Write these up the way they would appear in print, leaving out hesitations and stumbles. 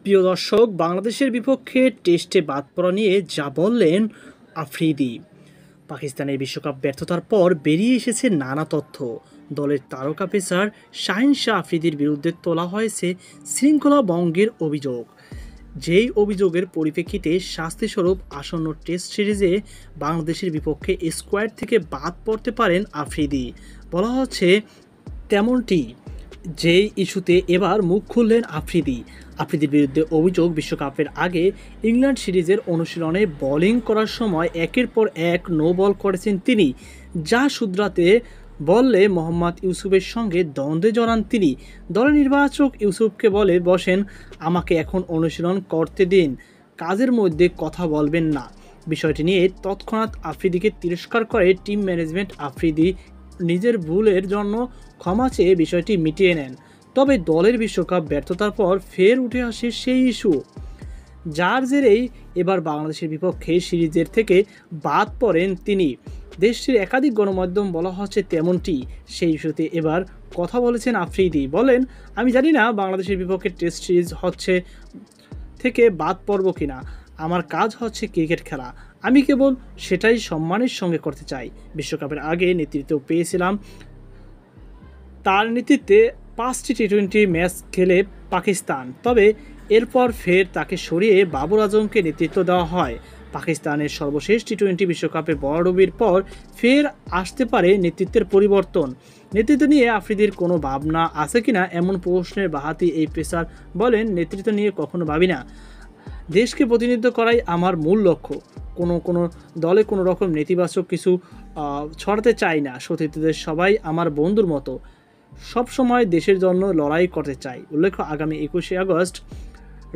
প্রিয় দর্শক, বাংলাদেশের বিপক্ষে টেস্টে বাদ পড়া নিয়ে যা বললেন আফ্রিদি। পাকিস্তানের বিশ্বকাপ ব্যর্থতার পর বেরিয়ে এসেছে নানা তথ্য। দলের তারকা পেসার শাহিন শাহ আফ্রিদির বিরুদ্ধে তোলা হয়েছে শৃঙ্খলা ভঙ্গের অভিযোগ। যেই অভিযোগের পরিপ্রেক্ষিতে শাস্তিস্বরূপ আসন্ন টেস্ট সিরিজে বাংলাদেশের বিপক্ষে স্কোয়াড থেকে বাদ পড়তে পারেন আফ্রিদি। বলা হচ্ছে তেমনটি। যেই ইস্যুতে এবার মুখ খুললেন আফ্রিদির বিরুদ্ধে অভিযোগ, বিশ্বকাপের আগে ইংল্যান্ড সিরিজের অনুশীলনে বোলিং করার সময় একের পর এক নো বল করেছেন তিনি, যা শুধরাতে বললে মোহাম্মদ ইউসুফের সঙ্গে দ্বন্দ্বে জড়ান তিনি। দলের নির্বাচক ইউসুফকে বলে বসেন, আমাকে এখন অনুশীলন করতে দিন, কাজের মধ্যে কথা বলবেন না। বিষয়টি নিয়ে তৎক্ষণাৎ আফ্রিদিকে তিরস্কার করে টিম ম্যানেজমেন্ট। আফ্রিদি নিজের ভুলের জন্য ক্ষমা চেয়ে বিষয়টি মিটিয়ে নেন। তবে দলের বিশ্বকাপ ব্যর্থতার পর ফের উঠে আসে সেই ইস্যু, যার জেরেই এবার বাংলাদেশের বিপক্ষে সিরিজের থেকে বাদ পড়েন তিনি। দেশটির একাধিক গণমাধ্যম বলা হচ্ছে তেমনটি। সেই ইস্যুতে এবার কথা বলেছেন আফ্রিদি। বলেন, আমি জানি না বাংলাদেশের বিপক্ষে টেস্ট সিরিজ হচ্ছে থেকে বাদ পড়ব কিনা। আমার কাজ হচ্ছে ক্রিকেট খেলা, আমি কেবল সেটাই সম্মানের সঙ্গে করতে চাই। বিশ্বকাপের আগে নেতৃত্ব পেয়েছিলাম, তার নেতৃত্বে 5টি টি-20 ম্যাচ খেলে পাকিস্তান। তবে এরপর ফের তাকে সরিয়ে বাবর আজমকে নেতৃত্ব দেওয়া হয়। পাকিস্তানের সর্বশেষ টি-20 বিশ্বকাপে বড়ডুবির পর ফের আসতে পারে নেতৃত্বের পরিবর্তন। নেতৃত্ব নিয়ে আফ্রিদির কোনো ভাবনা আছে কিনা এমন প্রশ্নের বাহাতি এই পেসার বলেন, নেতৃত্ব নিয়ে কখনো ভাবি না। দেশকে প্রতিনিধিত্ব করাই আমার মূল লক্ষ্য। কোনো দলে কোনো রকম নেতিবাচক কিছু ছড়াতে চাই না। সতীর্থদের সবাই আমার বন্ধুর মতো, সব সময় দেশের জন্য লড়াই করতে চাই। উল্লেখ্য, আগামী 21শে আগস্ট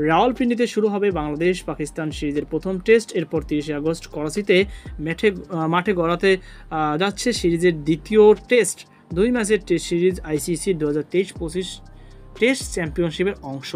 রাওয়ালপিন্ডিতে শুরু হবে বাংলাদেশ পাকিস্তান সিরিজের প্রথম টেস্ট। এরপর 30শে আগস্ট করাচিতে মাঠে গড়াতে যাচ্ছে সিরিজের দ্বিতীয় টেস্ট। 2 ম্যাচের টেস্ট সিরিজ আইসিসি 2023-25 টেস্ট চ্যাম্পিয়নশিপের অংশ।